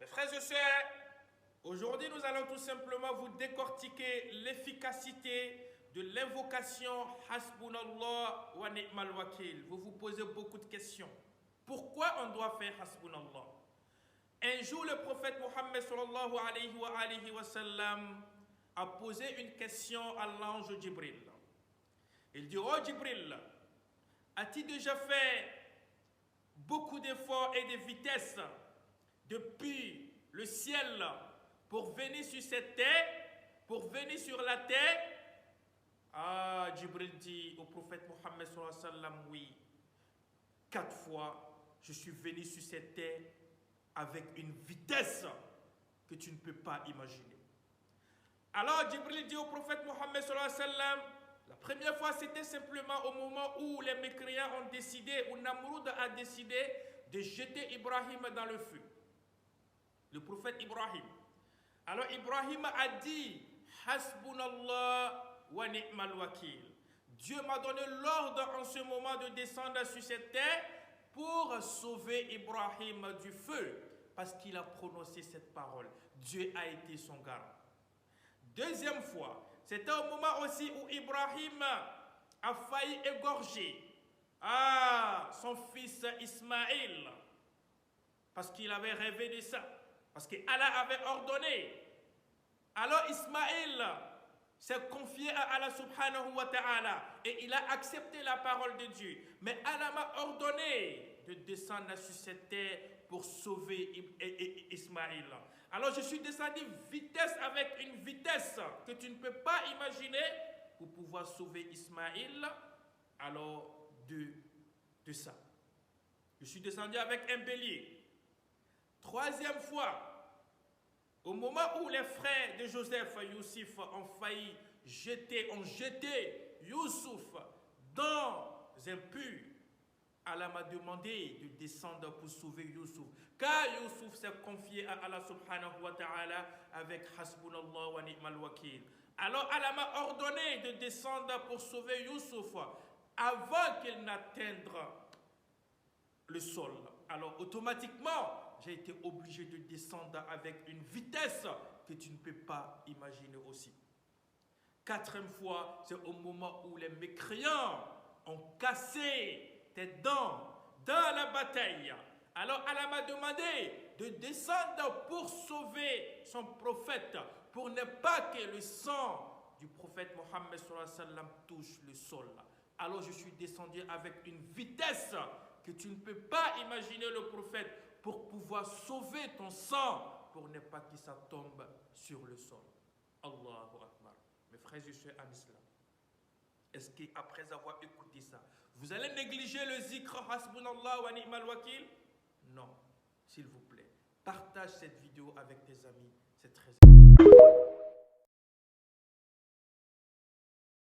Mes frères et sœurs, aujourd'hui nous allons tout simplement vous décortiquer l'efficacité de l'invocation Hasbunallah wa ni'mal wakil. Vous vous posez beaucoup de questions. Pourquoi on doit faire Hasbunallah? Un jour, le prophète Mohammed sallallahu alayhi wa sallam a posé une question à l'ange Jibril. Il dit: oh Jibril, as-tu déjà fait beaucoup d'efforts et de vitesse depuis le ciel pour venir sur cette terre, pour venir sur la terre? Ah, Jibril dit au prophète Mohammed sallallahu alayhi wa sallam: oui, 4 fois je suis venu sur cette terre avec une vitesse que tu ne peux pas imaginer. Alors Jibril dit au prophète Mohammed sallallahu alayhi wa sallam: la première fois c'était simplement au moment où les mécréants ont décidé, où Namroud a décidé de jeter Ibrahim dans le feu. Le prophète Ibrahim. Alors Ibrahim a dit: Hasbunallah wa ni'mal wakil. Dieu m'a donné l'ordre en ce moment de descendre sur cette terre pour sauver Ibrahim du feu, parce qu'il a prononcé cette parole. Dieu a été son garant. Deuxième fois, c'était au moment aussi où Ibrahim a failli égorger son fils Ismaïl, parce qu'il avait rêvé de ça, parce qu'Allah avait ordonné. Alors Ismaïl s'est confié à Allah subhanahu wa ta'ala et il a accepté la parole de Dieu. Mais Allah m'a ordonné de descendre sur cette terre pour sauver Ismaïl. Alors je suis descendu avec une vitesse que tu ne peux pas imaginer pour pouvoir sauver Ismaïl. Alors de ça. Je suis descendu avec un bélier. Troisième fois, au moment où les frères de Joseph, Youssef, ont failli jeter Youssouf dans un puits, Allah m'a demandé de descendre pour sauver Youssouf. Car Youssouf s'est confié à Allah subhanahu wa ta'ala avec Hasbunallah wa ni'mal wakil. Alors Allah m'a ordonné de descendre pour sauver Youssouf avant qu'il n'atteigne le sol. Alors automatiquement, j'ai été obligé de descendre avec une vitesse que tu ne peux pas imaginer aussi. Quatrième fois, c'est au moment où les mécréants ont cassé tes dents dans la bataille. Alors Allah m'a demandé de descendre pour sauver son prophète, pour ne pas que le sang du prophète Mohammed sallallahu alayhi wa sallam touche le sol. Alors je suis descendu avec une vitesse que tu ne peux pas imaginer, le prophète, pour pouvoir sauver ton sang, pour ne pas que ça tombe sur le sol. Allahu Akbar. Mes frères et sœurs en islam, est-ce qu'après avoir écouté ça, vous allez négliger le zikr Hasbunallah wa ni'mal wakil? Non, s'il vous plaît. Partage cette vidéo avec tes amis, c'est très important.